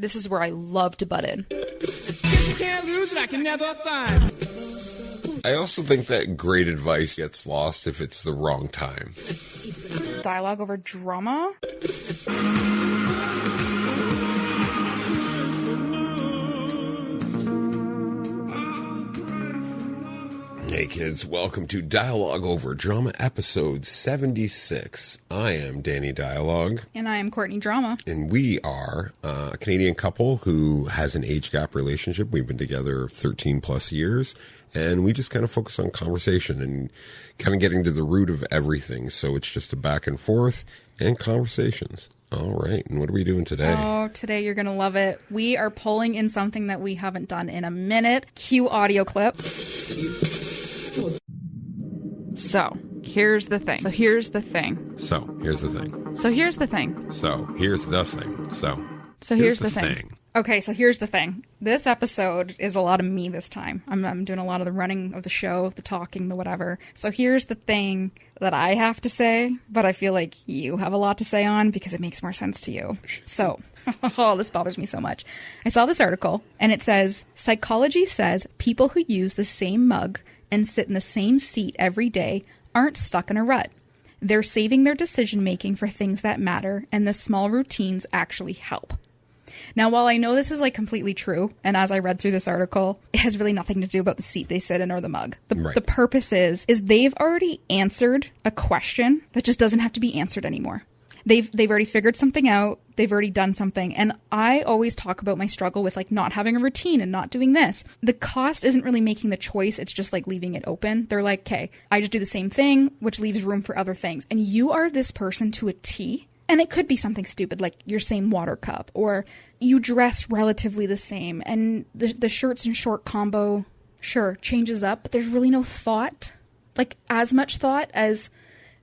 This is where I love to butt in. Guess you can't lose it, I can never find. I also think that great advice gets lost if it's the wrong time. Dialogue over drama? Hey kids, welcome to Dialogue Over Drama episode 76. I am Danny Dialogue. And I am Courtney Drama. And we are a Canadian couple who has an age gap relationship. We've been together 13 plus years. And we just kind of focus on conversation and kind of getting to the root of everything. So it's just a back and forth and conversations. All right. And what are we doing today? Oh, today you're going to love it. We are pulling in something that we haven't done in a minute. Cue audio clip. So here's the thing. So here's the thing. Here's the thing. Okay, so here's the thing. This episode is a lot of me this time. I'm doing a lot of the running of the show, the talking, the whatever. So here's the thing that I have to say, but I feel like you have a lot to say on because it makes more sense to you. So, oh, this bothers me so much. I saw this article and it says, psychology says people who use the same mug and sit in the same seat every day aren't stuck in a rut. They're saving their decision making for things that matter, and the small routines actually help. Now, while I know this is like completely true, and as I read through this article, it has really nothing to do about the seat they sit in or the mug. The purpose is they've already answered a question that just doesn't have to be answered anymore. They've already figured something out. They've already done something. And I always talk about my struggle with like not having a routine and not doing this. The cost isn't really making the choice. It's just like leaving it open. They're like, okay, I just do the same thing, which leaves room for other things. And you are this person to a T. And it could be something stupid like your same water cup, or you dress relatively the same and the shirts and short combo, sure, changes up, but there's really no thought, like as much thought as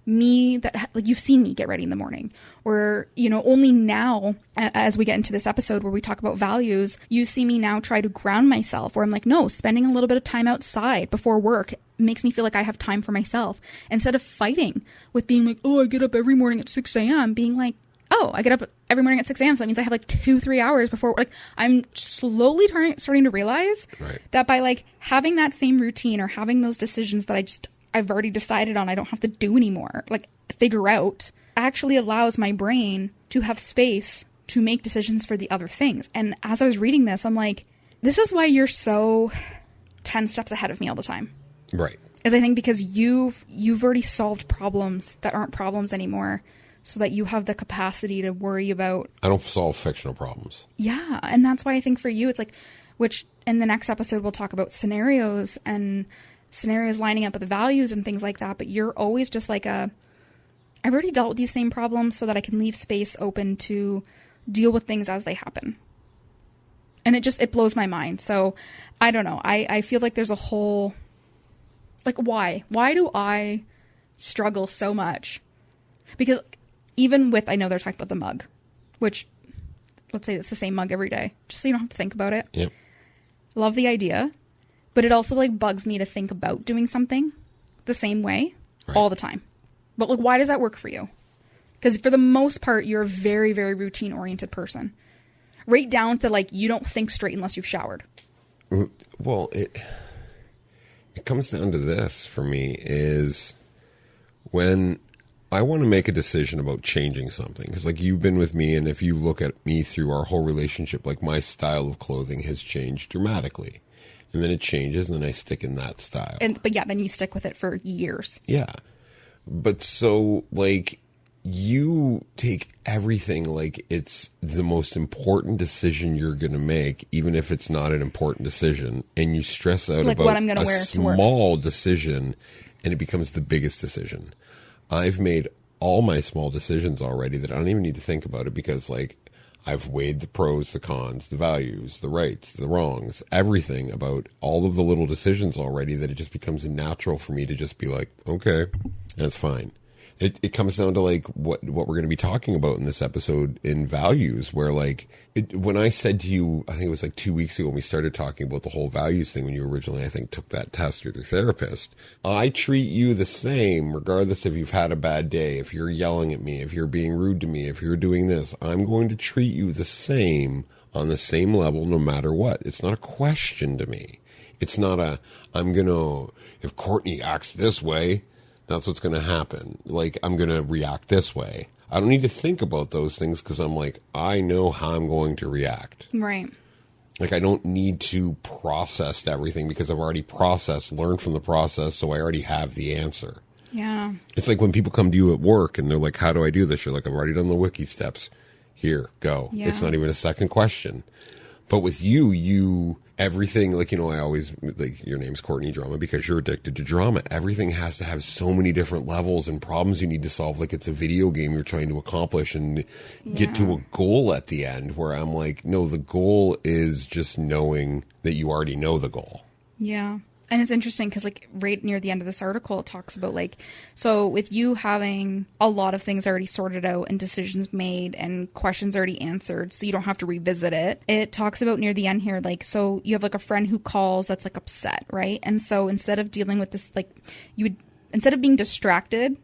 me that like you've seen me get ready in the morning, or, you know, only now as we get into this episode where we talk about values, you see me now try to ground myself where I'm like, no, spending a little bit of time outside before work makes me feel like I have time for myself instead of fighting with being like, oh, I get up every morning at 6 a.m. being like, oh, I get up every morning at 6 a.m. So that means I have like 2-3 hours before, like I'm slowly starting to realize that by like having that same routine or having those decisions that I've already decided on, I don't have to do anymore, like figure out, actually allows my brain to have space to make decisions for the other things. And as I was reading this, I'm like, this is why you're so 10 steps ahead of me all the time. Right. Is I think because you've already solved problems that aren't problems anymore, so that you have the capacity to worry about. I don't solve fictional problems. Yeah. And that's why I think for you, it's like, which in the next episode, we'll talk about scenarios and scenarios lining up with the values and things like that. But you're always just like I've already dealt with these same problems so that I can leave space open to deal with things as they happen. And it blows my mind. So I don't know. I feel like there's a whole, like, why do I struggle so much? Because even with, I know they're talking about the mug, which let's say it's the same mug every day, just so you don't have to think about it. Yep. Love the idea. But it also like bugs me to think about doing something the same way all the time. But like, why does that work for you? Because for the most part, you're a very, very routine oriented person. Right down to like, you don't think straight unless you've showered. Well, it comes down to this for me is when I want to make a decision about changing something. Because like you've been with me, and if you look at me through our whole relationship, like my style of clothing has changed dramatically. And then it changes, and then I stick in that style. But yeah, then you stick with it for years. Yeah. But so, like, you take everything like it's the most important decision you're going to make, even if it's not an important decision, and you stress out like about what I'm gonna wear to work. Small decision, and it becomes the biggest decision. I've made all my small decisions already that I don't even need to think about it because, like, I've weighed the pros, the cons, the values, the rights, the wrongs, everything about all of the little decisions already that it just becomes natural for me to just be like, okay, that's fine. It comes down to like what we're going to be talking about in this episode in values, where like when I said to you, I think it was like 2 weeks ago when we started talking about the whole values thing, when you originally, I think, took that test with your therapist, I treat you the same regardless if you've had a bad day, if you're yelling at me, if you're being rude to me, if you're doing this, I'm going to treat you the same on the same level no matter what. It's not a question to me. It's not if Courtney acts this way, that's what's going to happen. Like, I'm going to react this way. I don't need to think about those things because I'm like, I know how I'm going to react. Right. Like, I don't need to process everything because I've already learned from the process, so I already have the answer. Yeah. It's like when people come to you at work and they're like, how do I do this? You're like, I've already done the wiki steps. Here, go. Yeah. It's not even a second question. But with everything, like, I always, like, your name's Courtney Drama because you're addicted to drama. Everything has to have so many different levels and problems you need to solve. Like, it's a video game you're trying to accomplish and get to a goal at the end, where I'm like, no, the goal is just knowing that you already know the goal. Yeah. And it's interesting because, like, right near the end of this article, it talks about, like, so with you having a lot of things already sorted out and decisions made and questions already answered, so you don't have to revisit it. It talks about near the end here, like, so you have, like, a friend who calls that's, like, upset, right? And so instead of dealing with this, like, instead of being distracted,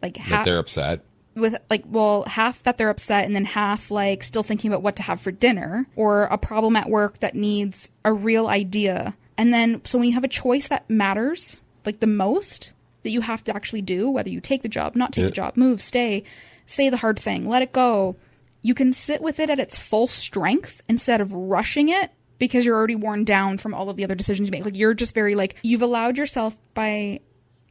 like, that they're upset. With, like, well, half that they're upset and then half, like, still thinking about what to have for dinner, or a problem at work that needs a real idea. And then, so when you have a choice that matters, like, the most, that you have to actually do, whether you take the job, not take the job, move, stay, say the hard thing, let it go, you can sit with it at its full strength instead of rushing it because you're already worn down from all of the other decisions you make. Like, you're just very, like, you've allowed yourself by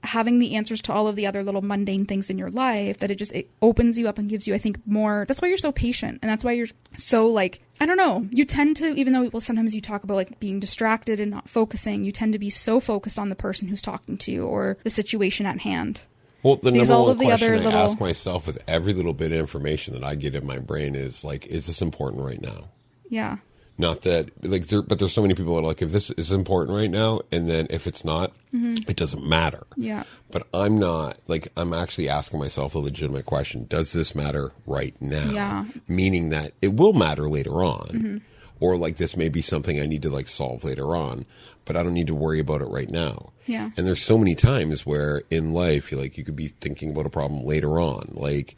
having the answers to all of the other little mundane things in your life that it opens you up and gives you, I think, more. That's why you're so patient. And that's why you're so, like, I don't know, you tend to, even though, well, sometimes you talk about, like, being distracted and not focusing, you tend to be so focused on the person who's talking to you or the situation at hand. Well, the because number one question I ask myself with every little bit of information that I get in my brain is, like, is this important right now? Yeah. Not that, like, but there's so many people that are like, if this is important right now, and then if it's not, it doesn't matter. Yeah. But I'm not, like, I'm actually asking myself a legitimate question. Does this matter right now? Yeah. Meaning that it will matter later on. Or, like, this may be something I need to, like, solve later on, but I don't need to worry about it right now. Yeah. And there's so many times where in life, you could be thinking about a problem later on, like,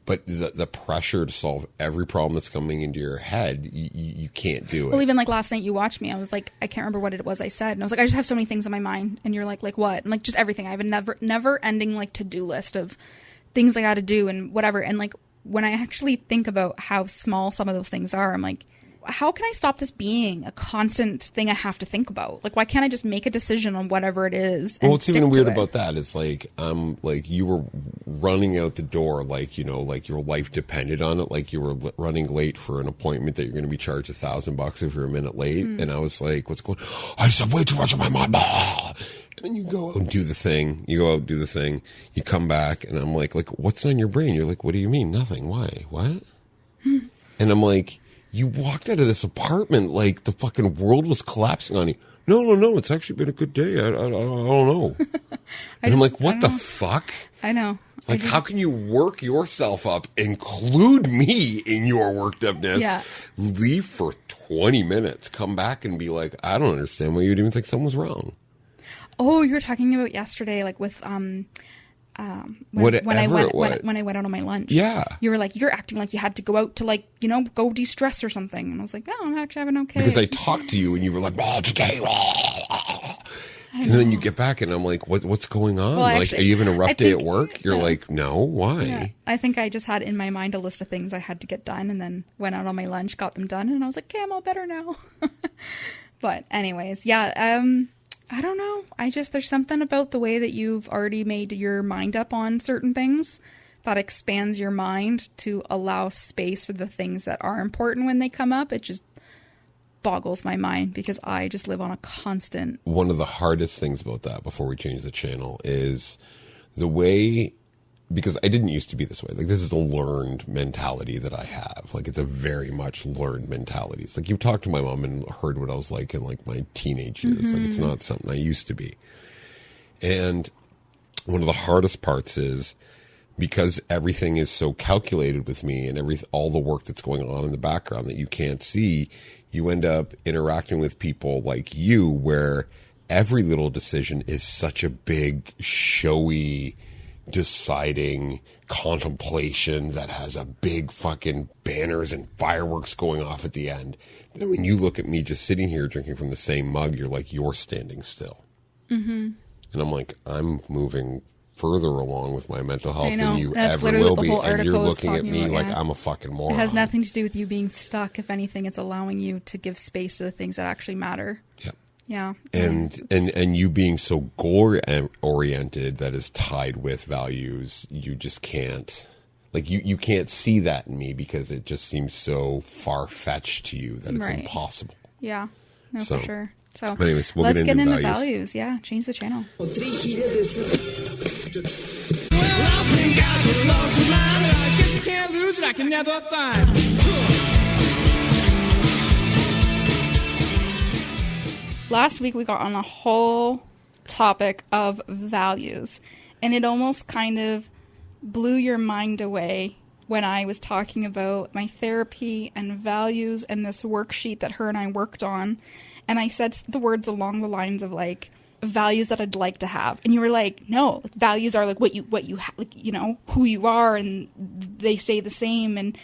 but the pressure to solve every problem that's coming into your head, you can't do it. Well, even, like, last night you watched me, I was like, I can't remember what it was I said. And I was like, I just have so many things in my mind. And you're like what? And, like, just everything. I have a never ending, like, to-do list of things I got to do and whatever. And, like, when I actually think about how small some of those things are, I'm like, how can I stop this being a constant thing I have to think about? Like, why can't I just make a decision on whatever it is? And what's even weird about that is, like, like, you were running out the door, like, like your life depended on it. Like, you were running late for an appointment that you're going to be charged $1,000 if you're a minute late. And I was like, what's going on? I said way too much on my mind. And then you go out and do the thing. You come back, and I'm like, what's on your brain? You're like, what do you mean? Nothing. Why? What? And I'm like, you walked out of this apartment like the fucking world was collapsing on you. No. It's actually been a good day. I don't know. And I'm like, what the fuck? I know. Like, how can you work yourself up, include me in your worked upness, leave for 20 minutes, come back and be like, I don't understand why you'd even think something was wrong. Oh, you were talking about yesterday, like, with when I went out on my lunch. Yeah. You were like, you're acting like you had to go out to, like, go de-stress or something. And I was like, no, I'm actually having okay. Because I talked to you and you were like, today. And then you get back and I'm like, what's going on? Well, like, actually, are you having a rough day at work? You're like, no, why? Yeah. I think I just had in my mind a list of things I had to get done and then went out on my lunch, got them done. And I was like, okay, I'm all better now. But anyways, I don't know. There's something about the way that you've already made your mind up on certain things that expands your mind to allow space for the things that are important when they come up. It just boggles my mind because I just live on a constant. One of the hardest things about that before we change the channel is the way, because I didn't used to be this way. Like, this is a learned mentality that I have. Like, it's a very much learned mentality. It's like, you've talked to my mom and heard what I was like in, like, my teenage years. Like, it's not something I used to be. And one of the hardest parts is because everything is so calculated with me and all the work that's going on in the background that you can't see, you end up interacting with people like you where every little decision is such a big, showy deciding contemplation that has a big fucking banners and fireworks going off at the end. Then when you look at me just sitting here drinking from the same mug, you're like, you're standing still. Mm-hmm. And I'm like, I'm moving further along with my mental health than you ever will be. And you're looking at me like I'm a fucking moron. It has nothing to do with you being stuck. If anything, it's allowing you to give space to the things that actually matter. Yep. Yeah. And you being so goal oriented that is tied with values, you just can't, like, you can't see that in me because it just seems so far fetched to you that it's impossible. Yeah. No, for sure. So but anyways, let's get into values. Yeah. Change the channel. Well, I think I just lost my mind. I guess you can't lose it. I can never find. Last week we got on a whole topic of values, and it almost kind of blew your mind away when I was talking about my therapy and values and this worksheet that her and I worked on, and I said the words along the lines of like values that I'd like to have, and you were like, no, like, values are like what you have, like, you know, who you are, and they stay the same.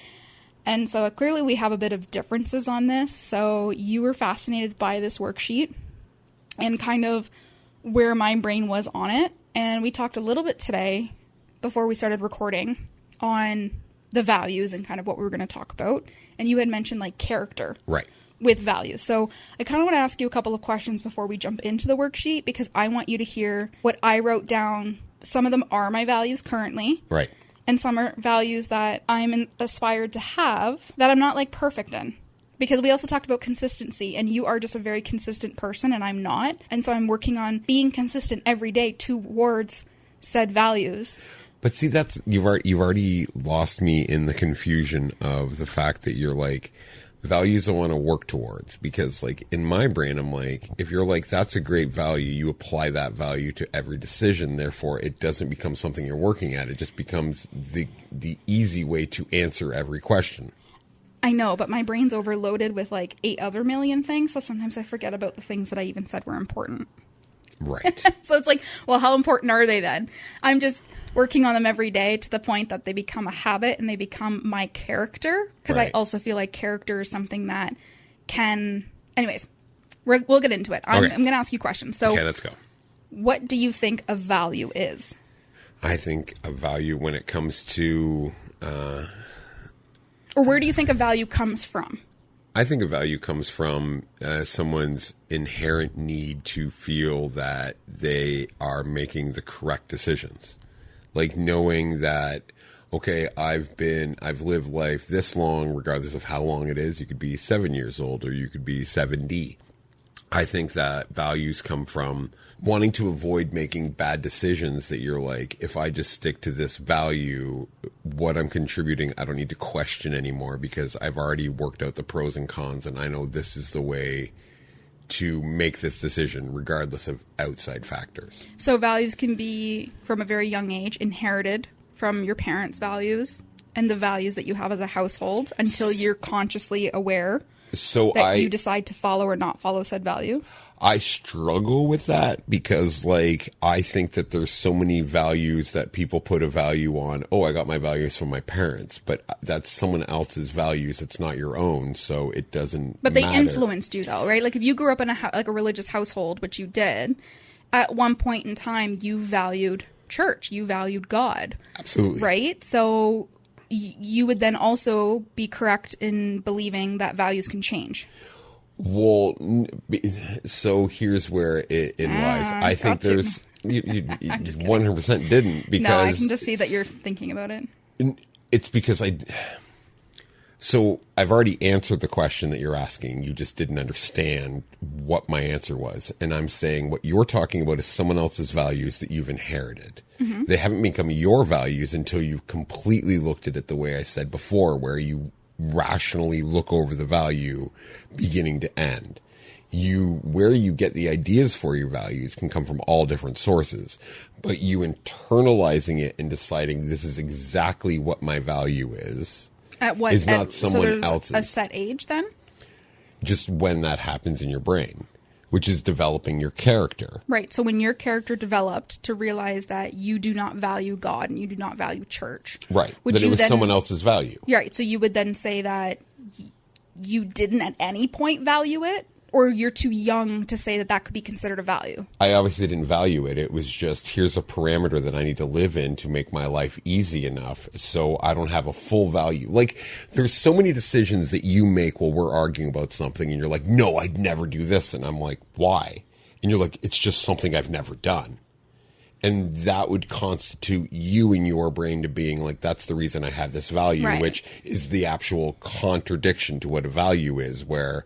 And so clearly we have a bit of differences on this. So you were fascinated by this worksheet and kind of where my brain was on it. And we talked a little bit today before we started recording on the values and kind of what we were going to talk about. And you had mentioned like character. Right. With values. So I kind of want to ask you a couple of questions before we jump into the worksheet, because I want you to hear what I wrote down. Some of them are my values currently. Right. And some are values that I'm aspired to have that I'm not like perfect in. Because we also talked about consistency, and you are just a very consistent person and I'm not. And so I'm working on being consistent every day towards said values. But see, that's, you've already lost me in the confusion of the fact that you're like, values I want to work towards, because like in my brain, I'm like, if you're like, that's a great value, you apply that value to every decision. Therefore, it doesn't become something you're working at. It just becomes the easy way to answer every question. I know, but my brain's overloaded with like 8 other million things. So sometimes I forget about the things that I even said were important. Right. So it's like, well, how important are they then? I'm just working on them every day to the point that they become a habit and they become my character. Because I also feel like character is something that can... Anyways, we'll get into it. I'm going to ask you questions. So, okay, let's go. What do you think a value is? I think a value when it comes to... or where do you think a value comes from? I think a value comes from someone's inherent need to feel that they are making the correct decisions. Like knowing that, okay, I've lived life this long, regardless of how long it is. You could be 7 years old or you could be 70. I think that values come from wanting to avoid making bad decisions, that you're like, if I just stick to this value, what I'm contributing, I don't need to question anymore because I've already worked out the pros and cons and I know this is the way to make this decision regardless of outside factors. So values can be from a very young age inherited from your parents' values and the values that you have as a household until you're consciously aware that you decide to follow or not follow said value. I struggle with that because, like, I think that there's so many values that people put a value on. Oh, I got my values from my parents, but that's someone else's values. It's not your own, so it doesn't But they matter. Influenced you, though, right? Like, if you grew up in a religious household, which you did, at one point in time, you valued church. You valued God. Absolutely. Right? So you would then also be correct in believing that values can change. Well, so here's where it lies. I think there's... You 100% didn't, because... No, I can just see that you're thinking about it. It's because So I've already answered the question that you're asking. You just didn't understand what my answer was. And I'm saying what you're talking about is someone else's values that you've inherited. Mm-hmm. They haven't become your values until you've completely looked at it the way I said before, where you rationally look over the value beginning to end. Where you get the ideas for your values can come from all different sources, but you internalizing it and deciding this is exactly what my value is is not someone else's. A set age then? Just when that happens in your brain. which is developing your character. Right. So when your character developed to realize that you do not value God and you do not value church. Right. That it was someone else's value. Right. So you would then say that you didn't at any point value it, or you're too young to say that that could be considered a value? I obviously didn't value it. It was just, here's a parameter that I need to live in to make my life easy enough so I don't have a full value. Like, there's so many decisions that you make while we're arguing about something and you're like, no, I'd never do this. And I'm like, why? And you're like, it's just something I've never done. And that would constitute you in your brain to being like, that's the reason I have this value, right. Which is the actual contradiction to what a value is, where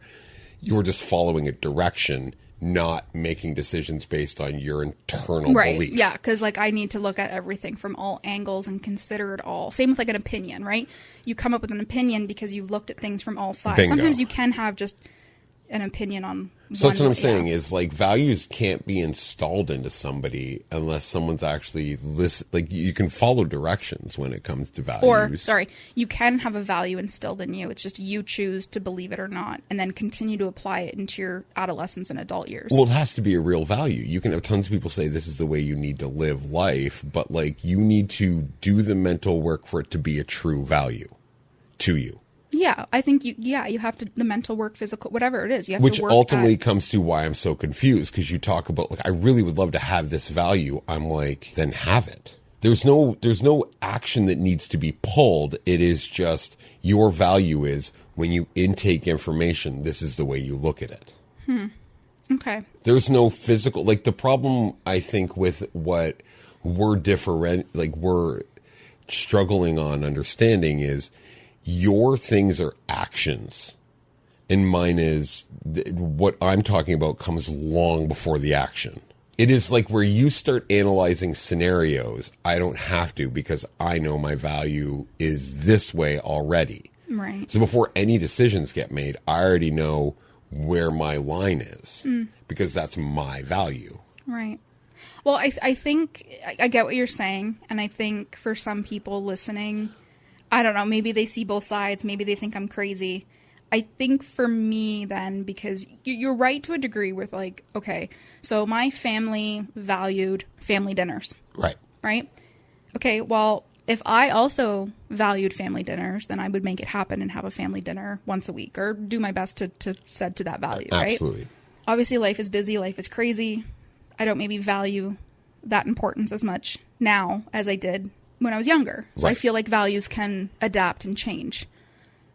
you're just following a direction, not making decisions based on your internal belief. Yeah, because like I need to look at everything from all angles and consider it all. Same with like an opinion, right? You come up with an opinion because you've looked at things from all sides. Bingo. Sometimes you can have just an opinion on So that's what I'm saying is like values can't be installed into somebody unless someone's actually like you can follow directions when it comes to values. Or, you can have a value instilled in you. It's just you choose to believe it or not and then continue to apply it into your adolescence and adult years. Well, it has to be a real value. You can have tons of people say this is the way you need to live life, but like you need to do the mental work for it to be a true value to you. Yeah, I think you have to, the mental work, physical, whatever it is. You have Which to work ultimately comes to why I'm so confused, because you talk about, like, I really would love to have this value. I'm like, then have it. There's no action that needs to be pulled. It is just your value is when you intake information, this is the way you look at it. Okay. There's no physical, like the problem I think with what we're struggling on understanding is, your things are actions, and mine is what I'm talking about comes long before the action. It is like where you start analyzing scenarios. I don't have to because I know my value is this way already. Right. So before any decisions get made, I already know where my line is because that's my value. Right. Well, I think I get what you're saying, and I think for some people listening, I don't know, maybe they see both sides. Maybe they think I'm crazy. I think for me then, because you're right to a degree with like, okay, so my family valued family dinners. Right. Right? Okay, well, if I also valued family dinners, then I would make it happen and have a family dinner once a week or do my best to set to that value, right? Absolutely. Obviously, life is busy. Life is crazy. I don't maybe value that importance as much now as I did when I was younger. So right. I feel like values can adapt and change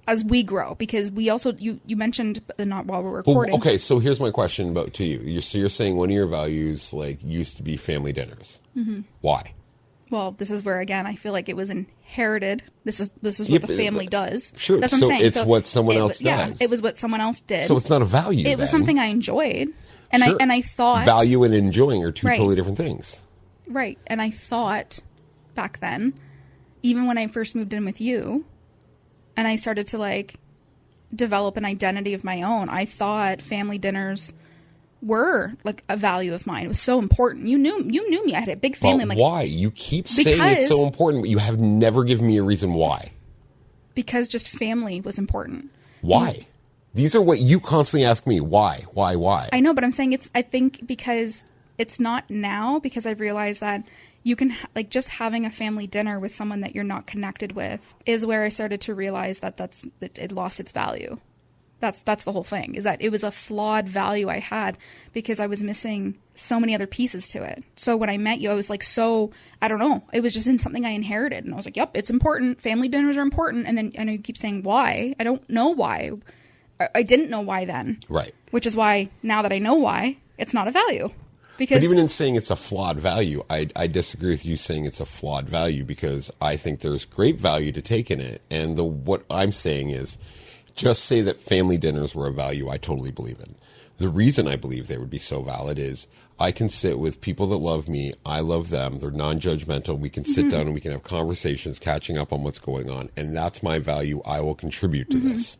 as we grow, because we also, you mentioned, not while we're recording. Well, okay, so here's my question to you. You're saying one of your values like used to be family dinners. Mm-hmm. Why? Well, this is where, again, I feel like it was inherited. This is what the family does. Sure. That's what I'm saying. It's what someone else does. Yeah, it was what someone else did. So it's not a value. It was something I enjoyed. And sure. I thought value and enjoying are two right. totally different things. Right. And I thought back then, even when I first moved in with you and I started to like develop an identity of my own, I thought family dinners were like a value of mine. It was so important. You knew me. I had a big family. But I'm like, why? You keep saying it's so important, but you have never given me a reason why. Because just family was important. Why? These are what you constantly ask me. Why? I know, but I'm saying I think because it's not now, because I've realized that you can, like, just having a family dinner with someone that you're not connected with is where I started to realize that it lost its value. That's the whole thing, is that it was a flawed value I had because I was missing so many other pieces to it. So when I met you, I was like, I don't know. It was just in something I inherited. And I was like, yep, it's important. Family dinners are important. And then I know you keep saying why. I don't know why. I didn't know why then. Right. Which is why now that I know why, it's not a value. Because, but even in saying it's a flawed value, I disagree with you saying it's a flawed value, because I think there's great value to take in it. And what I'm saying is, just say that family dinners were a value I totally believe in. The reason I believe they would be so valid is I can sit with people that love me. I love them. They're non-judgmental. We can sit down and we can have conversations, catching up on what's going on. And that's my value. I will contribute to this.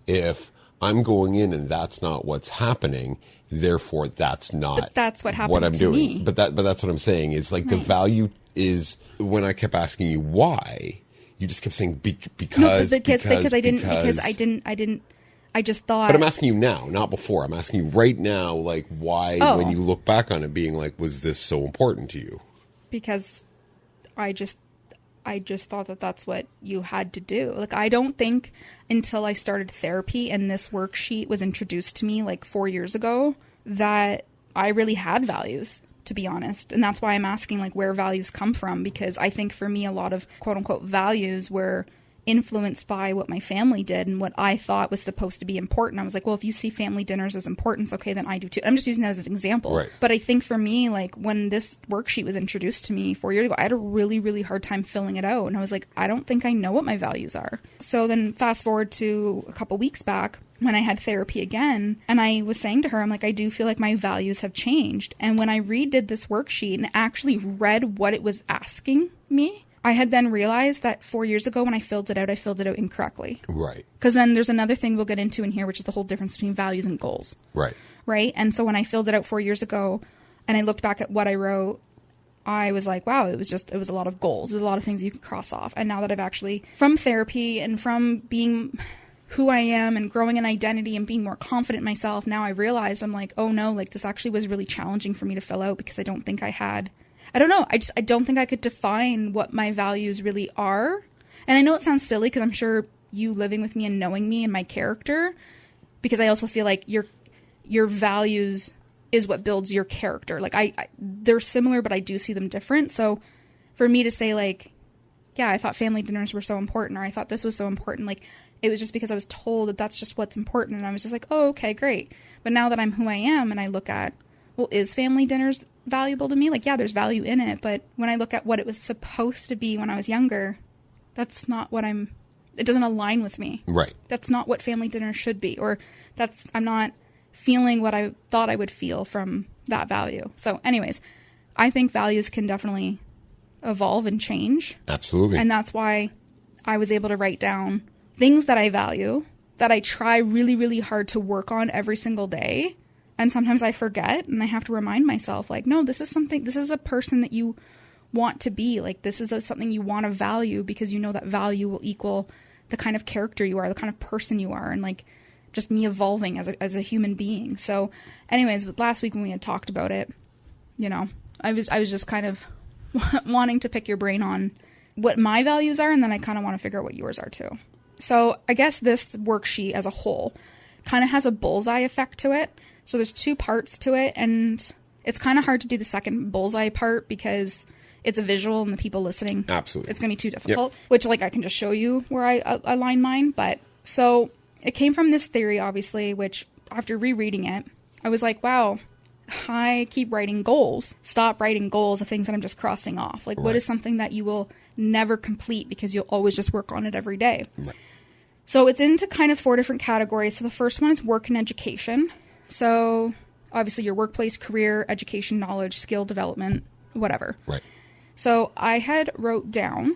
If I'm going in and that's not what's happening, therefore that's not but that's what happened what I'm to doing. me. But that's what I'm saying is like the value is, when I kept asking you why, you just kept saying because I didn't I just thought... But I'm asking you now, not before. I'm asking you right now, like, why, when you look back on it, being like, was this so important to you? Because I just thought that that's what you had to do. Like, I don't think until I started therapy and this worksheet was introduced to me like 4 years ago that I really had values, to be honest. And that's why I'm asking, like, where values come from, because I think for me, a lot of quote unquote values were influenced by what my family did and what I thought was supposed to be important. I was like, well, if you see family dinners as important, okay, then I do too. I'm just using that as an example. Right. But I think for me, like, when this worksheet was introduced to me 4 years ago, I had a really, really hard time filling it out. And I was like, I don't think I know what my values are. So then fast forward to a couple weeks back when I had therapy again, and I was saying to her, I'm like, I do feel like my values have changed. And when I redid this worksheet and actually read what it was asking me, I had then realized that 4 years ago when I filled it out incorrectly. Right. Because then there's another thing we'll get into in here, which is the whole difference between values and goals. Right. Right. And so when I filled it out 4 years ago and I looked back at what I wrote, I was like, wow, it was a lot of goals. It was a lot of things you could cross off. And now that I've actually, from therapy and from being who I am and growing an identity and being more confident in myself, now I realized, I'm like, oh no, like this actually was really challenging for me to fill out because I don't think I had... I don't know. I don't think I could define what my values really are. And I know it sounds silly because I'm sure you living with me and knowing me and my character, because I also feel like your values is what builds your character. Like they're similar, but I do see them different. So for me to say like, yeah, I thought family dinners were so important, or I thought this was so important, like it was just because I was told that that's just what's important. And I was just like, oh, okay, great. But now that I'm who I am and I look at, well, is family dinners valuable to me? Like, yeah, there's value in it. But when I look at what it was supposed to be when I was younger, that's not what it doesn't align with me. Right. That's not what family dinners should be. Or I'm not feeling what I thought I would feel from that value. So anyways, I think values can definitely evolve and change. Absolutely. And that's why I was able to write down things that I value, that I try really, really hard to work on every single day. And sometimes I forget and I have to remind myself, like, no, this is a person that you want to be. Like, this is something you want to value because you know that value will equal the kind of character you are, the kind of person you are, and like just me evolving as a human being. So anyways, last week when we had talked about it, you know, I was just kind of wanting to pick your brain on what my values are. And then I kind of want to figure out what yours are too. So I guess this worksheet as a whole kind of has a bullseye effect to it. So there's two parts to it, and it's kind of hard to do the second bullseye part because it's a visual and the people listening. Absolutely. It's going to be too difficult, which like I can just show you where I align mine. But so it came from this theory, obviously, which after rereading it, I was like, wow, I keep writing goals. Stop writing goals of things that I'm just crossing off. Like, what is something that you will never complete because you'll always just work on it every day? Right. So it's into kind of 4 different categories. So the first one is work and education. So obviously your workplace, career, education, knowledge, skill development, whatever. Right. So I had wrote down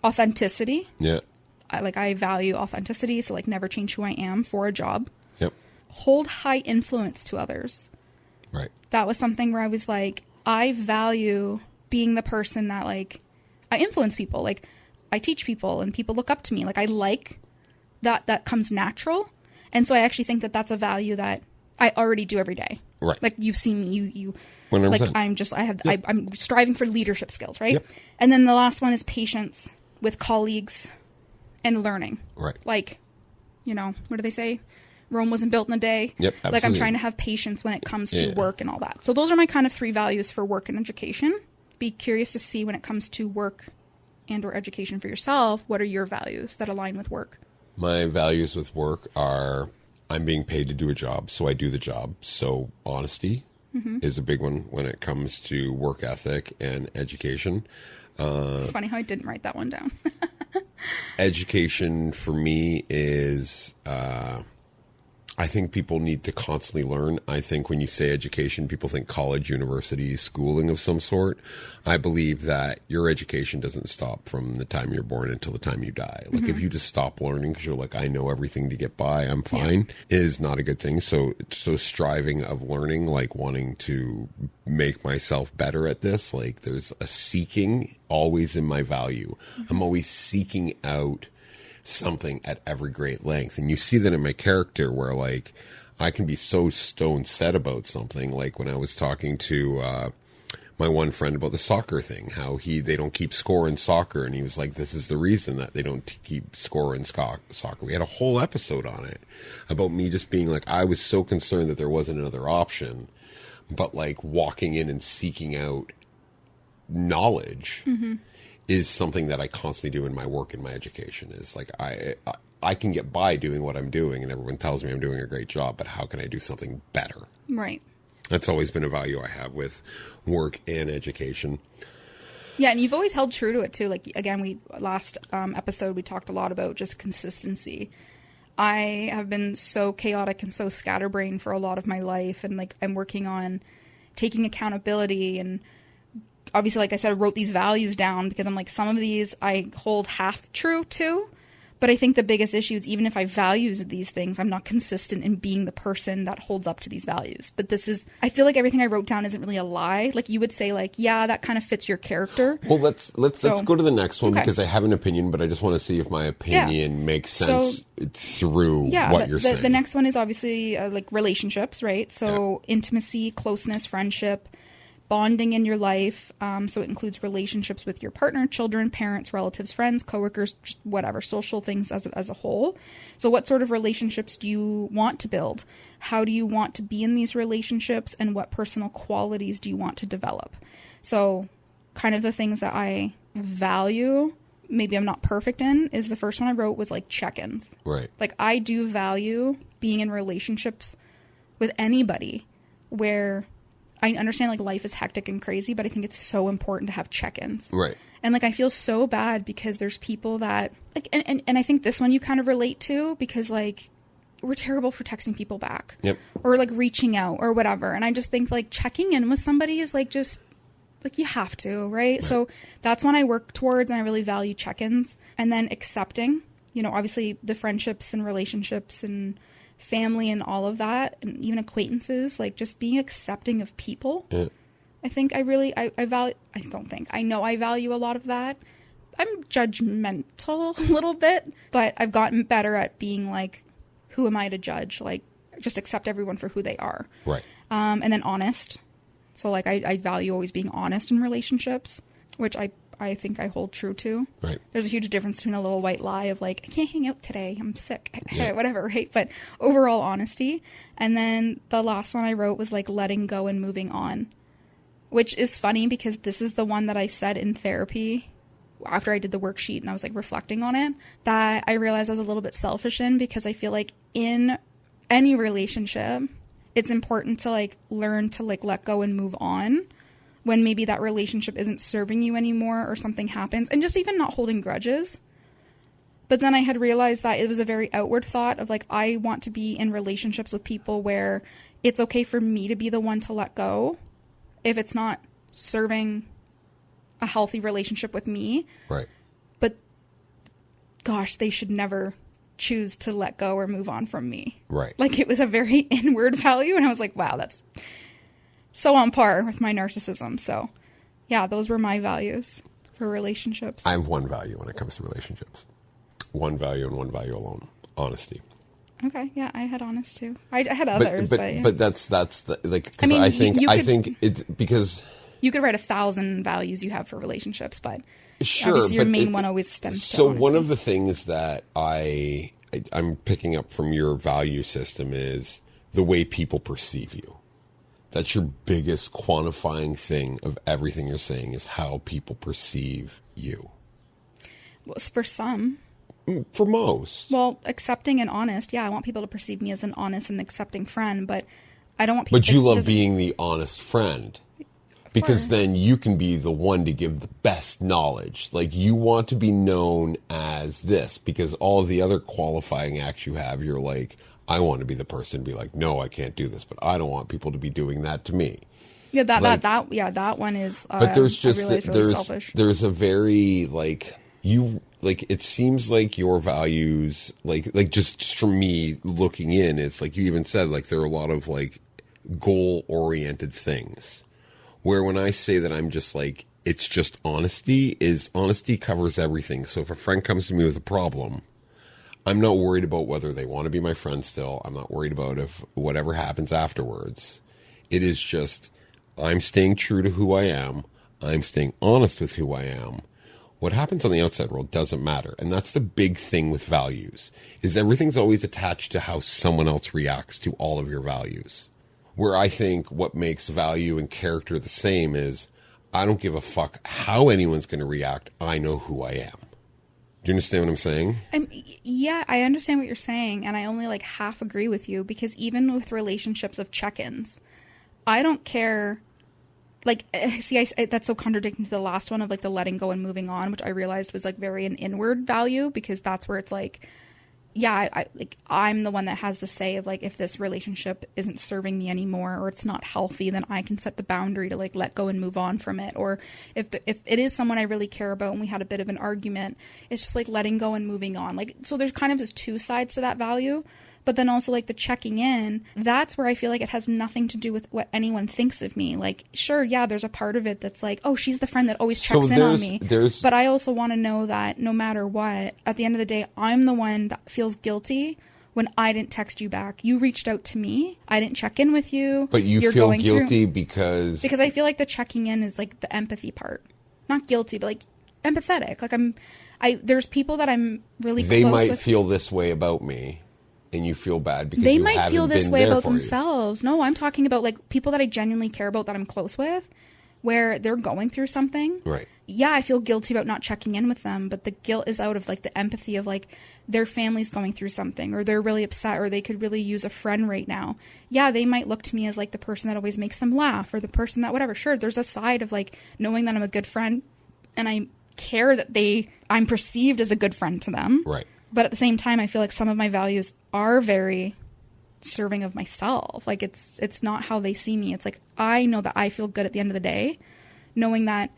authenticity. Yeah. I value authenticity. So like never change who I am for a job. Yep. Hold high influence to others. Right. That was something where I was like, I value being the person that like I influence people. Like I teach people and people look up to me. Like I like that comes natural. And so I actually think that that's a value that I already do every day. Right. Like you've seen me, you 100%. Like I'm striving for leadership skills, right? Yep. And then the last one is patience with colleagues and learning. Right. Like, you know, what do they say? Rome wasn't built in a day. Yep. Absolutely. Like I'm trying to have patience when it comes to work and all that. So those are my kind of 3 values for work and education. Be curious to see when it comes to work and or education for yourself, what are your values that align with work? My values with work are I'm being paid to do a job, so I do the job. So honesty is a big one when it comes to work ethic and education. It's funny how I didn't write that one down. Education for me is I think people need to constantly learn. I think when you say education, people think college, university, schooling of some sort. I believe that your education doesn't stop from the time you're born until the time you die. Like if you just stop learning because you're like, I know everything to get by, I'm fine, is not a good thing. So striving of learning, like wanting to make myself better at this, like there's a seeking always in my value. I'm always seeking out something at every great length. And you see that in my character where like I can be so stone set about something. Like when I was talking to my one friend about the soccer thing, how they don't keep score in soccer. And he was like, this is the reason that they don't keep score in soccer. We had a whole episode on it about me just being like, I was so concerned that there wasn't another option, but like walking in and seeking out knowledge is something that I constantly do in my work and my education. Is like, I can get by doing what I'm doing and everyone tells me I'm doing a great job, but how can I do something better? Right. That's always been a value I have with work and education. Yeah, and you've always held true to it too. Like, again, last episode, we talked a lot about just consistency. I have been so chaotic and so scatterbrained for a lot of my life. And like, I'm working on taking accountability. And obviously, like I said, I wrote these values down because I'm like, some of these I hold half true to. But I think the biggest issue is even if I value these things, I'm not consistent in being the person that holds up to these values. But I feel like everything I wrote down isn't really a lie. Like you would say like, yeah, that kind of fits your character. Well, let's go to the next one because I have an opinion, but I just want to see if my opinion makes sense through what you're saying. The next one is obviously like relationships, right? So intimacy, closeness, friendship, bonding in your life. So it includes relationships with your partner, children, parents, relatives, friends, coworkers, just whatever, social things as a whole. So what sort of relationships do you want to build? How do you want to be in these relationships? And what personal qualities do you want to develop? So kind of the things that I value, maybe I'm not perfect in, is the first one I wrote was like check-ins. Right. Like I do value being in relationships with anybody where I understand like life is hectic and crazy, but I think it's so important to have check-ins. Right. And like I feel so bad because there's people that like and I think this one you kind of relate to because like we're terrible for texting people back. Yep. Or like reaching out or whatever. And I just think like checking in with somebody is like just like you have to, right? So that's one I work towards and I really value check-ins. And then accepting, you know, obviously the friendships and relationships and family and all of that, and even acquaintances, like just being accepting of people. Yeah. I think I know I value a lot of that. I'm judgmental a little bit, but I've gotten better at being like, who am I to judge? Like, just accept everyone for who they are. Right. And then honest. So like, I value always being honest in relationships, which I think I hold true to. Right. There's a huge difference between a little white lie of like, I can't hang out today, I'm sick, whatever, right? But overall honesty. And then the last one I wrote was like letting go and moving on, which is funny because this is the one that I said in therapy after I did the worksheet and I was like reflecting on it, that I realized I was a little bit selfish in, because I feel like in any relationship, it's important to like learn to like let go and move on when maybe that relationship isn't serving you anymore or something happens, and just even not holding grudges. But then I had realized that it was a very outward thought of like, I want to be in relationships with people where it's okay for me to be the one to let go if it's not serving a healthy relationship with me. Right. But gosh, they should never choose to let go or move on from me. Right. Like it was a very inward value, and I was like, wow, that's so on par with my narcissism. So yeah, those were my values for relationships. I have one value when it comes to relationships. One value and one value alone. Honesty. Okay. Yeah, I had honest too. I had others, but yeah. But that's the, like, I mean, I think it's because you could write 1,000 values you have for relationships, but sure, obviously your main one always stems to honesty. One of the things that I'm picking up from your value system is the way people perceive you. That's your biggest quantifying thing of everything you're saying, is how people perceive you. Well, for some. For most. Well, accepting and honest. Yeah, I want people to perceive me as an honest and accepting friend, but I don't want people But you love being the honest friend. Because then you can be the one to give the best knowledge. Like, you want to be known as this, because all of the other qualifying acts you have, you're like, I want to be the person to be like, no, I can't do this, but I don't want people to be doing that to me. Yeah, that one is. But there's just really selfish. There's a very it seems like your values, like just from me looking in, it's like you even said, like, there are a lot of like goal oriented things. Where when I say that I'm just like, it's just honesty covers everything. So if a friend comes to me with a problem, I'm not worried about whether they want to be my friend still. I'm not worried about if whatever happens afterwards. It is just, I'm staying true to who I am. I'm staying honest with who I am. What happens on the outside world doesn't matter. And that's the big thing with values, is everything's always attached to how someone else reacts to all of your values. Where I think what makes value and character the same is, I don't give a fuck how anyone's going to react. I know who I am. Do you understand what I'm saying? Yeah, I understand what you're saying, and I only like half agree with you, because even with relationships of check-ins, I don't care. Like, see, that's so contradicting to the last one of like the letting go and moving on, which I realized was like very an inward value, because that's where it's like, yeah, I'm the one that has the say of like, if this relationship isn't serving me anymore or it's not healthy, then I can set the boundary to like let go and move on from it. Or if it is someone I really care about and we had a bit of an argument, it's just like letting go and moving on. Like, so there's kind of just two sides to that value. But then also like the checking in, that's where I feel like it has nothing to do with what anyone thinks of me. Like, sure, yeah, there's a part of it that's like, oh, she's the friend that always checks in on me. But I also want to know that no matter what, at the end of the day, I'm the one that feels guilty when I didn't text you back. You reached out to me. I didn't check in with you. But you feel guilty because I feel like the checking in is like the empathy part. Not guilty, but like empathetic. Like there's people that I'm really close with. They might feel this way about me. And you feel bad because they might feel this way about themselves. No, I'm talking about like people that I genuinely care about, that I'm close with, where they're going through something. Right. Yeah, I feel guilty about not checking in with them, but the guilt is out of like the empathy of like their family's going through something, or they're really upset, or they could really use a friend right now. Yeah, they might look to me as like the person that always makes them laugh, or the person that whatever. Sure, there's a side of like knowing that I'm a good friend and I care that I'm perceived as a good friend to them. Right. But at the same time, I feel like some of my values are very serving of myself. Like it's not how they see me. It's like, I know that I feel good at the end of the day, knowing that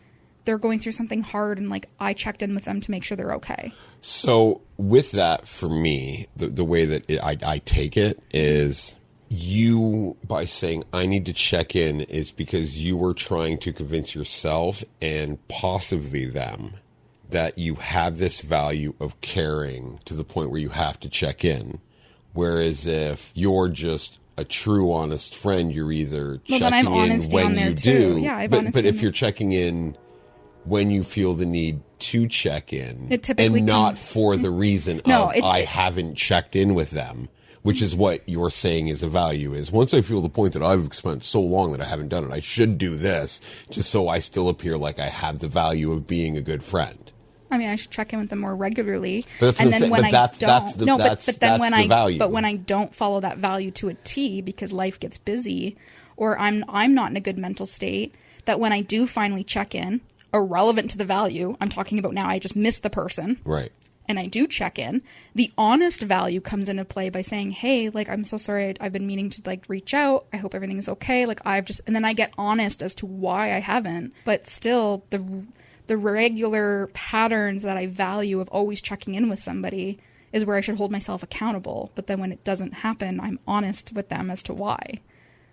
they're going through something hard and like I checked in with them to make sure they're okay. So with that, for me, the way that I take it is, you, by saying I need to check in, is because you were trying to convince yourself and possibly them that you have this value of caring to the point where you have to check in. Whereas if you're just a true, honest friend, you're either checking in when you do. Yeah, but if you're checking in when you feel the need to check in, and not for the reason I haven't checked in with them, which is what you're saying is a value, is once I feel the point that I've spent so long that I haven't done it, I should do this just so I still appear like I have the value of being a good friend. I mean, I should check in with them more regularly. But when I don't follow that value to a T because life gets busy, or I'm not in a good mental state, that when I do finally check in, irrelevant to the value I'm talking about now, I just missed the person. Right. And I do check in, the honest value comes into play by saying, hey, like, I'm so sorry, I've been meaning to like reach out. I hope everything's okay. Like, and then I get honest as to why I haven't. But still, the regular patterns that I value of always checking in with somebody is where I should hold myself accountable. But then when it doesn't happen, I'm honest with them as to why.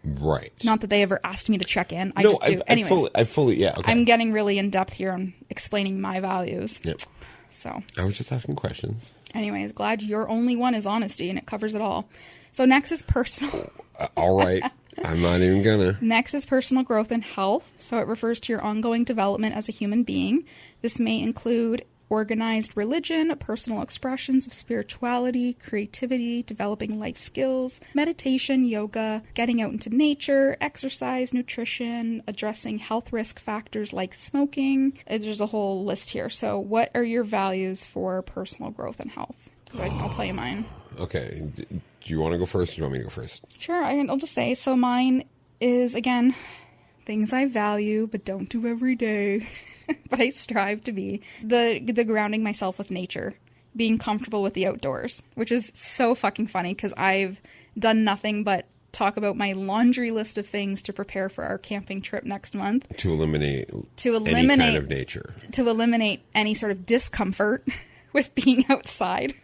Right. Not that they ever asked me to check in. I just do. Anyways, I fully, yeah. Okay. I'm getting really in depth here on explaining my values. Yep. So I was just asking questions. Anyways, glad your only one is honesty and it covers it all. So next is personal. All right. I'm not even gonna. Next is personal growth and health. So it refers to your ongoing development as a human being. This may include organized religion, personal expressions of spirituality, creativity, developing life skills, meditation, yoga, getting out into nature, exercise, nutrition, addressing health risk factors like smoking. There's a whole list here. So what are your values for personal growth and health? I'll tell you mine. Okay. Do you want to go first or do you want me to go first? Sure, I'll just say. So mine is, again, things I value but don't do every day. But I strive to be the grounding myself with nature, being comfortable with the outdoors, which is so fucking funny because I've done nothing but talk about my laundry list of things to prepare for our camping trip next month. To eliminate any kind of nature. To eliminate any sort of discomfort with being outside.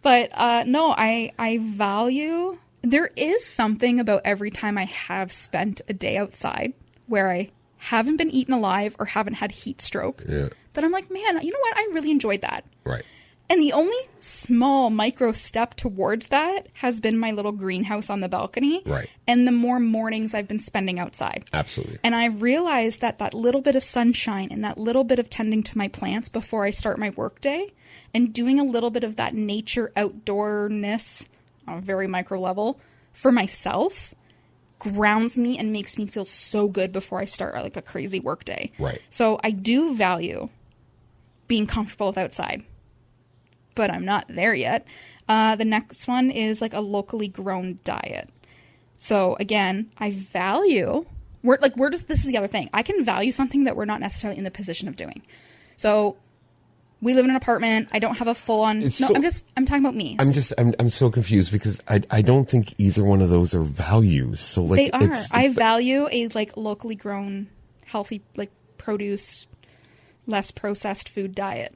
But no, I value, there is something about every time I have spent a day outside where I haven't been eaten alive or haven't had heat stroke, that I'm like, man, you know what? I really enjoyed that. Right. And the only small micro step towards that has been my little greenhouse on the balcony. Right. And the more mornings I've been spending outside. Absolutely. And I've realized that that little bit of sunshine and that little bit of tending to my plants before I start my workday and doing a little bit of that nature outdoorness on a very micro level for myself grounds me and makes me feel so good before I start like a crazy workday. Right. So I do value being comfortable with outside, but I'm not there yet. The next one is like a locally grown diet. So again, I value, this is the other thing. I can value something that we're not necessarily in the position of doing. So we live in an apartment. I don't have a full on, I'm talking about me. I'm so confused because I don't think either one of those are values. So like they are. I value a like locally grown, healthy, like produce, less processed food diet.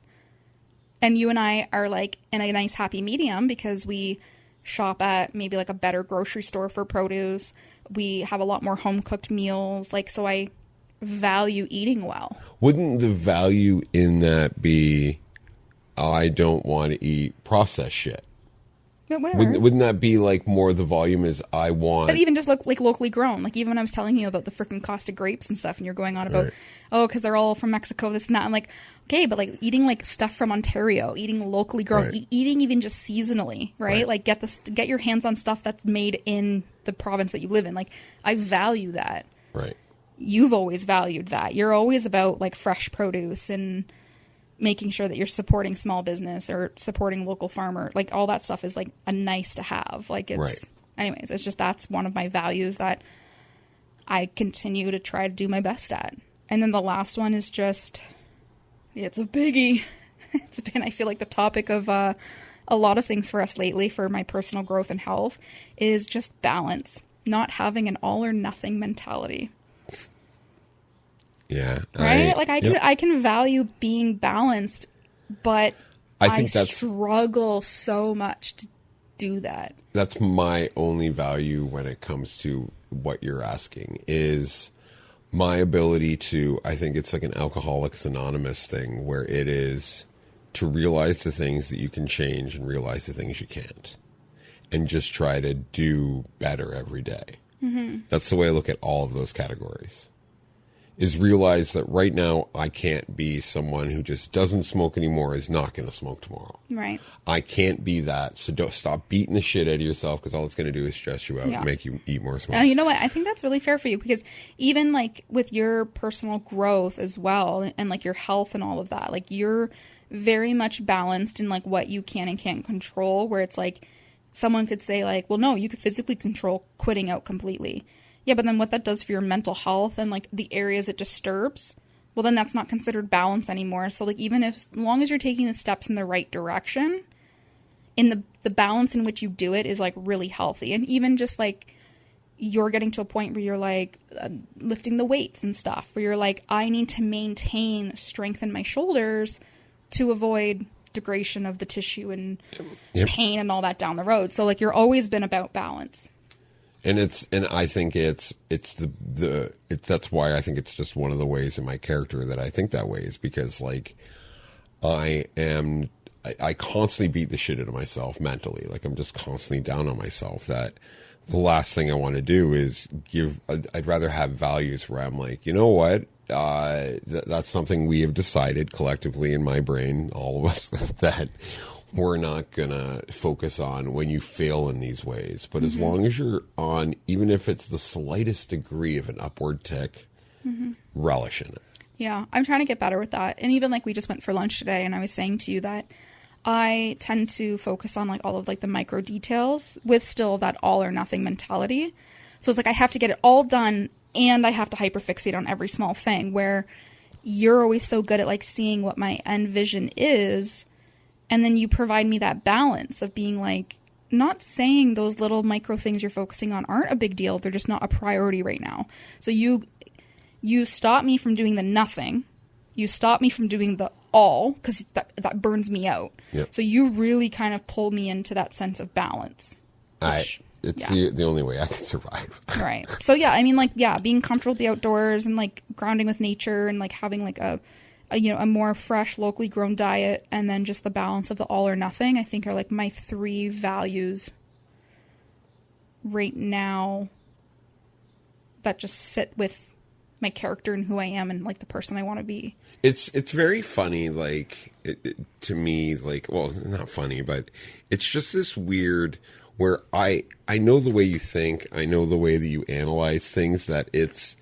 And you and I are like in a nice happy medium because we shop at maybe like a better grocery store for produce. We have a lot more home cooked meals. Like, so I value eating well. Wouldn't the value in that be, I don't want to eat processed shit? But whatever. Wouldn't that be like more the volume is I want? But even just look like locally grown. Like even when I was telling you about the freaking cost of grapes and stuff, and you're going on about, right. Oh, because they're all from Mexico, this and that. I'm like, okay, but like eating like stuff from Ontario, eating locally grown, right. Eating even just seasonally, right? Like get your hands on stuff that's made in the province that you live in. Like I value that. Right. You've always valued that. You're always about like fresh produce and making sure that you're supporting small business or supporting local farmer. Like all that stuff is like a nice to have. Like it's, right. Anyways, it's just, that's one of my values that I continue to try to do my best at. And then the last one is just, it's a biggie. It's been, I feel like the topic of a lot of things for us lately for my personal growth and health is just balance, not having an all or nothing mentality. Yeah. Right? I can value being balanced, but I struggle so much to do that. That's my only value when it comes to what you're asking is my ability to, I think it's like an Alcoholics Anonymous thing where it is to realize the things that you can change and realize the things you can't and just try to do better every day. Mm-hmm. That's the way I look at all of those categories. Is realize that right now I can't be someone who just doesn't smoke anymore, is not going to smoke tomorrow. Right. I can't be that. So don't stop beating the shit out of yourself because all it's going to do is stress you out and make you eat more smoke. You know what? I think that's really fair for you because even like with your personal growth as well and like your health and all of that, like you're very much balanced in like what you can and can't control, where it's like someone could say like, well, no, you could physically control quitting out completely. Yeah, but then what that does for your mental health and like the areas it disturbs, well, then that's not considered balance anymore. So like even if, as long as you're taking the steps in the right direction, in the balance in which you do it is like really healthy. And even just like you're getting to a point where you're like lifting the weights and stuff, where you're like, I need to maintain strength in my shoulders to avoid degradation of the tissue and pain and all that down the road. So like you're always been about balance. And I think that's why I think it's just one of the ways in my character that I think that way is because like I constantly beat the shit out of myself mentally. Like I'm just constantly down on myself that the last thing I want to do is I'd rather have values where I'm like, you know what? That's something we have decided collectively in my brain, all of us, that we're not going to focus on when you fail in these ways. But as long as you're on, even if it's the slightest degree of an upward tick, relish in it. Yeah, I'm trying to get better with that. And even like we just went for lunch today and I was saying to you that I tend to focus on like all of like the micro details with still that all or nothing mentality. So it's like I have to get it all done and I have to hyperfixate on every small thing, where you're always so good at like seeing what my end vision is. And then you provide me that balance of being like, not saying those little micro things you're focusing on aren't a big deal. They're just not a priority right now. So you stop me from doing the nothing. You stop me from doing the all, because that burns me out. Yep. So you really kind of pulled me into that sense of balance. It's the only way I can survive. Right. So yeah, I mean like, yeah, being comfortable with the outdoors and like grounding with nature and like having like a a more fresh, locally grown diet, and then just the balance of the all or nothing, I think are like my 3 values right now that just sit with my character and who I am and like the person I want to be. It's very funny, like to me, like, well, not funny, but it's just this weird where I know the way you think, I know the way that you analyze things, that it's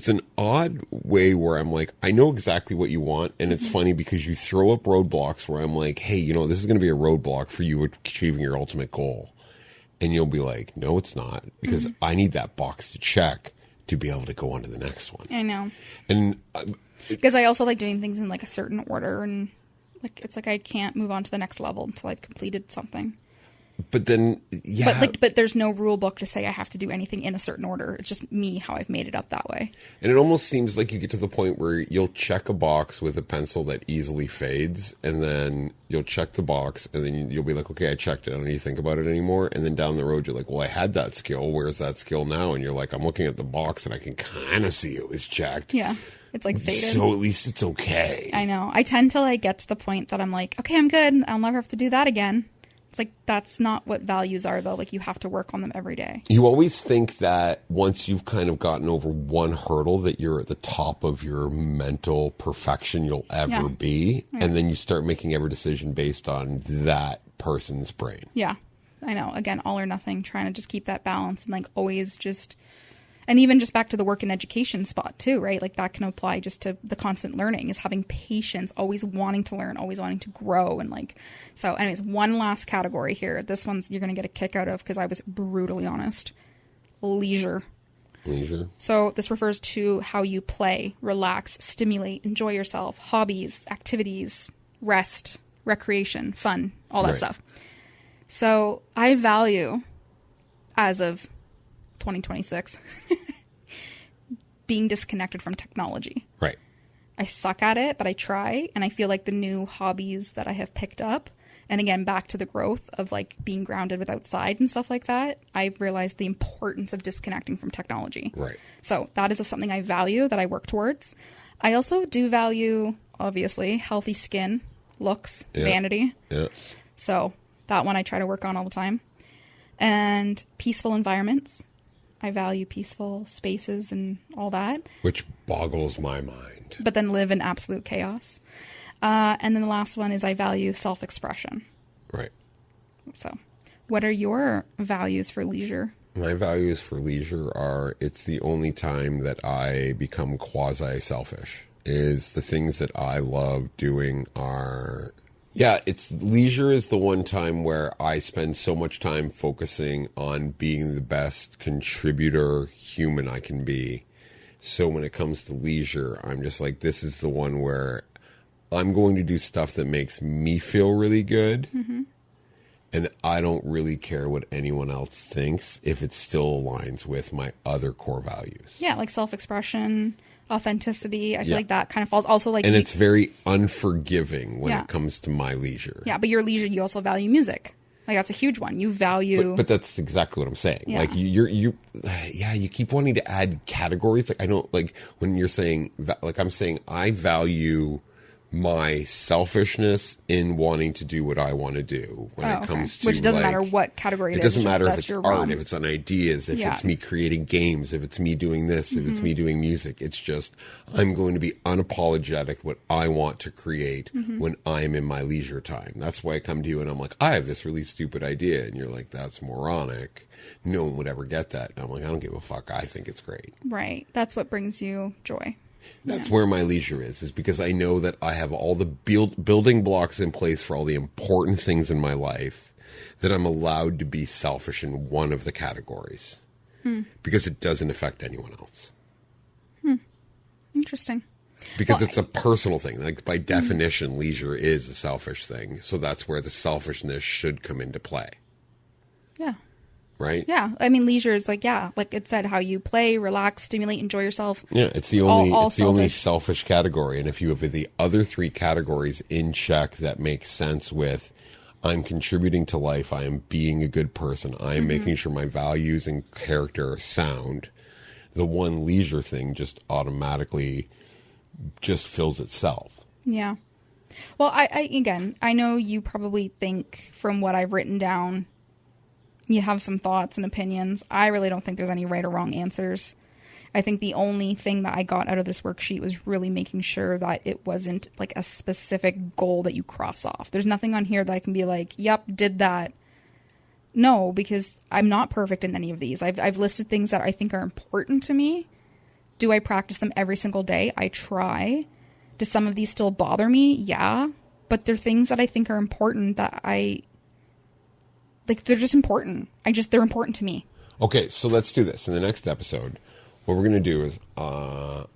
an odd way where I'm like, I know exactly what you want. And it's funny because you throw up roadblocks where I'm like, hey, this is going to be a roadblock for you achieving your ultimate goal. And you'll be like, no, it's not, because I need that box to check to be able to go on to the next one. I know. And because I also like doing things in like a certain order, and like, it's like I can't move on to the next level until I've completed something. But then, yeah. But there's no rule book to say I have to do anything in a certain order. It's just me, how I've made it up that way. And it almost seems like you get to the point where you'll check a box with a pencil that easily fades, and then you'll check the box, and then you'll be like, okay, I checked it. I don't need to think about it anymore. And then down the road, you're like, well, I had that skill. Where's that skill now? And you're like, I'm looking at the box, and I can kind of see it was checked. Yeah. It's like faded. So at least it's okay. I know. I tend to like get to the point that I'm like, okay, I'm good. I'll never have to do that again. It's like, that's not what values are, though. Like, you have to work on them every day. You always think that once you've kind of gotten over one hurdle that you're at the top of your mental perfection you'll ever be. Yeah. And then you start making every decision based on that person's brain. Yeah, I know. Again, all or nothing, trying to just keep that balance and like always just... And even just back to the work and education spot too, right? Like that can apply just to the constant learning, is having patience, always wanting to learn, always wanting to grow. And like, so anyways, one last category here. This one's you're going to get a kick out of because I was brutally honest. Leisure. Leisure. So this refers to how you play, relax, stimulate, enjoy yourself, hobbies, activities, rest, recreation, fun, all that stuff. So I value, as of 2026, being disconnected from technology. Right. I suck at it, but I try. And I feel like the new hobbies that I have picked up, and again, back to the growth of like being grounded with outside and stuff like that, I've realized the importance of disconnecting from technology. Right. So that is something I value, that I work towards. I also do value, obviously, healthy skin, looks, vanity. Yeah. So that one I try to work on all the time. And peaceful environments. I value peaceful spaces and all that. Which boggles my mind. But then live in absolute chaos. And then the last one is I value self-expression. Right. So what are your values for leisure? My values for leisure are, it's the only time that I become quasi-selfish. Is the things that I love doing are... Yeah, leisure is the one time where I spend so much time focusing on being the best contributor human I can be. So when it comes to leisure, I'm just like, this is the one where I'm going to do stuff that makes me feel really good. Mm-hmm. And I don't really care what anyone else thinks if it still aligns with my other core values. Yeah, like self-expression, authenticity. I feel like that kind of falls also like... And it's very unforgiving when it comes to my leisure. Yeah, but your leisure, you also value music. Like that's a huge one. You value... But that's exactly what I'm saying. Yeah. Like you keep wanting to add categories. Like I don't, like when you're saying, like I'm saying, I value my selfishness in wanting to do what I want to do when it comes to, which doesn't matter what category it is. It doesn't matter if it's art, if it's on ideas, if it's me creating games, if it's me doing this, if it's me doing music. It's just, I'm going to be unapologetic what I want to create when I'm in my leisure time. That's why I come to you and I'm like, I have this really stupid idea. And you're like, that's moronic. No one would ever get that. And I'm like, I don't give a fuck. I think it's great. Right. That's what brings you joy. That's where my leisure is because I know that I have all the building blocks in place for all the important things in my life, that I'm allowed to be selfish in one of the categories because it doesn't affect anyone else. Interesting. Because it's a personal thing. Like by definition, leisure is a selfish thing. So that's where the selfishness should come into play. Yeah. Right? Yeah. I mean, leisure is like it said, how you play, relax, stimulate, enjoy yourself. Yeah, it's the only selfish category. And if you have the other three categories in check that make sense with, I'm contributing to life, I am being a good person, I am making sure my values and character are sound, the one leisure thing just automatically just fills itself. Yeah. Well, I know you probably think from what I've written down, you have some thoughts and opinions. I really don't think there's any right or wrong answers. I think the only thing that I got out of this worksheet was really making sure that it wasn't like a specific goal that you cross off. There's nothing on here that I can be like, yep, did that. No, because I'm not perfect in any of these. I've listed things that I think are important to me. Do I practice them every single day? I try. Do some of these still bother me? Yeah. But they're things that I think are important that they're just important. They're important to me. Okay, so let's do this. In the next episode, what we're going to do is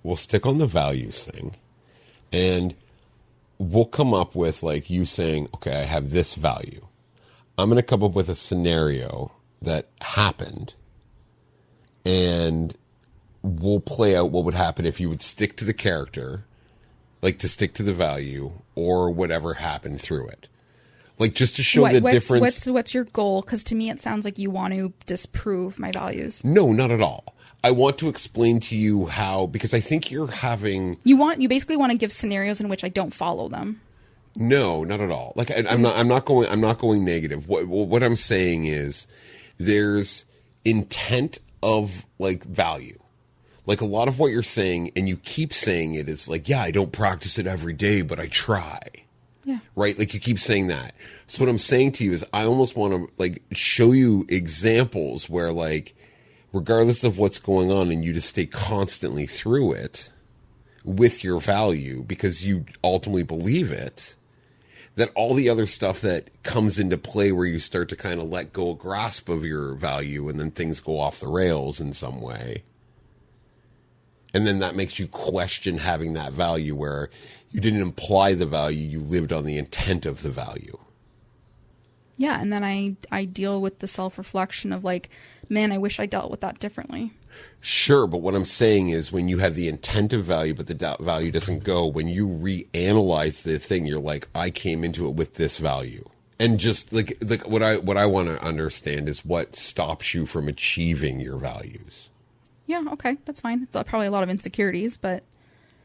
we'll stick on the values thing, and we'll come up with, like, you saying, okay, I have this value. I'm going to come up with a scenario that happened, and we'll play out what would happen if you would stick to the character, like to stick to the value, or whatever happened through it. Like, just to show the difference. What's your goal? Because to me, it sounds like you want to disprove my values. No, not at all. I want to explain to you how, because I think you're having... You basically want to give scenarios in which I don't follow them. No, not at all. Like, I'm not going negative. What I'm saying is there's intent of, like, value. Like, a lot of what you're saying, and you keep saying it, is like, yeah, I don't practice it every day, but I try. Yeah. Right? Like, you keep saying that. So what I'm saying to you is I almost want to, like, show you examples where, like, regardless of what's going on, and you just stay constantly through it with your value because you ultimately believe it, that all the other stuff that comes into play where you start to kind of let go of grasp of your value and then things go off the rails in some way. And then that makes you question having that value where you didn't imply the value, you lived on the intent of the value. Yeah, and then I deal with the self-reflection of like, man, I wish I dealt with that differently. Sure, but what I'm saying is when you have the intent of value, but the value doesn't go, when you reanalyze the thing, you're like, I came into it with this value. And just like what I want to understand is what stops you from achieving your values. Yeah, okay, that's fine. It's probably a lot of insecurities, but...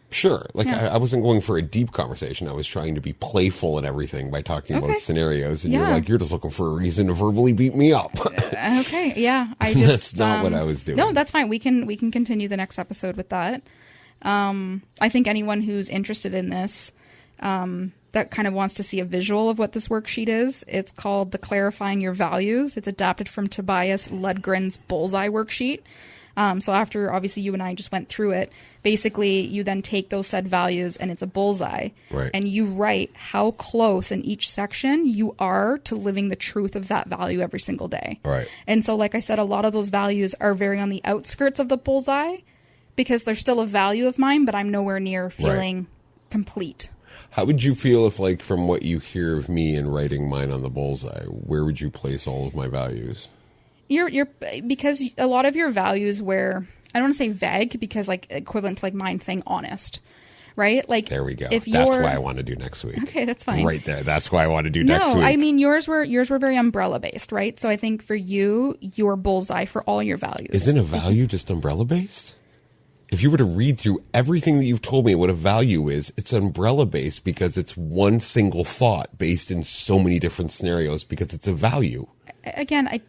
Sure. Like, yeah. I wasn't going for a deep conversation. I was trying to be playful and everything by talking about scenarios. And you're like, you're just looking for a reason to verbally beat me up. Okay, yeah. I just, that's not what I was doing. No, that's fine. We can continue the next episode with that. I think anyone who's interested in this, that kind of wants to see a visual of what this worksheet is, it's called The Clarifying Your Values. It's adapted from Tobias Ludgren's Bullseye worksheet. So after, obviously, you and I just went through it, basically, you then take those said values and it's a bullseye. Right. And you write how close in each section you are to living the truth of that value every single day. Right. And so, like I said, a lot of those values are very on the outskirts of the bullseye because they're still a value of mine, but I'm nowhere near feeling complete. How would you feel if, like, from what you hear of me and writing mine on the bullseye, where would you place all of my values? You're because a lot of your values where I don't want to say vague because like equivalent to like mine saying honest, right? Like there we go. If that's what I want to do next week. Okay, that's fine. Right there. That's what I want to do next week. No, I mean yours were very umbrella based, right? So I think for you, your bullseye for all your values. Isn't a value just umbrella based? If you were to read through everything that you've told me what a value is, it's umbrella based because it's one single thought based in so many different scenarios because it's a value. Again, I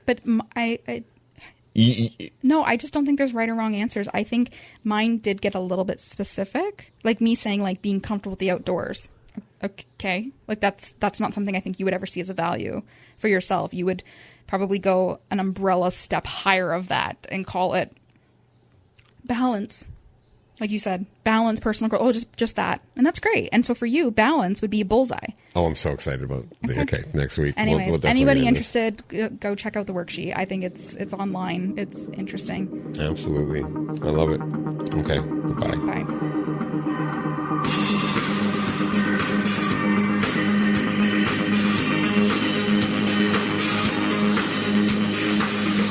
just don't think there's right or wrong answers. I think mine did get a little bit specific, like me saying like being comfortable with the outdoors. Okay, like that's not something I think you would ever see as a value for yourself. You would probably go an umbrella step higher of that and call it balance. Like you said, balance, personal growth. Oh, just that. And that's great. And so for you, balance would be a bullseye. Oh, I'm so excited about okay, next week. Anyways, we'll anybody interested, go check out the worksheet. I think it's online. It's interesting. Absolutely. I love it. Okay, goodbye. Bye.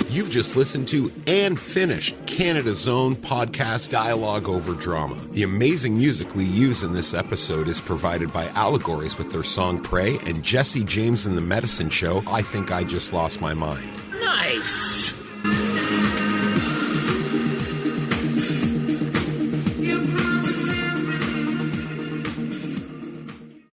You've just listened to And Finished, Canada's own podcast dialogue over drama. The amazing music we use in this episode is provided by Allegories with their song Pray and Jesse James and the Medicine Show, I Think I Just Lost My Mind. Nice!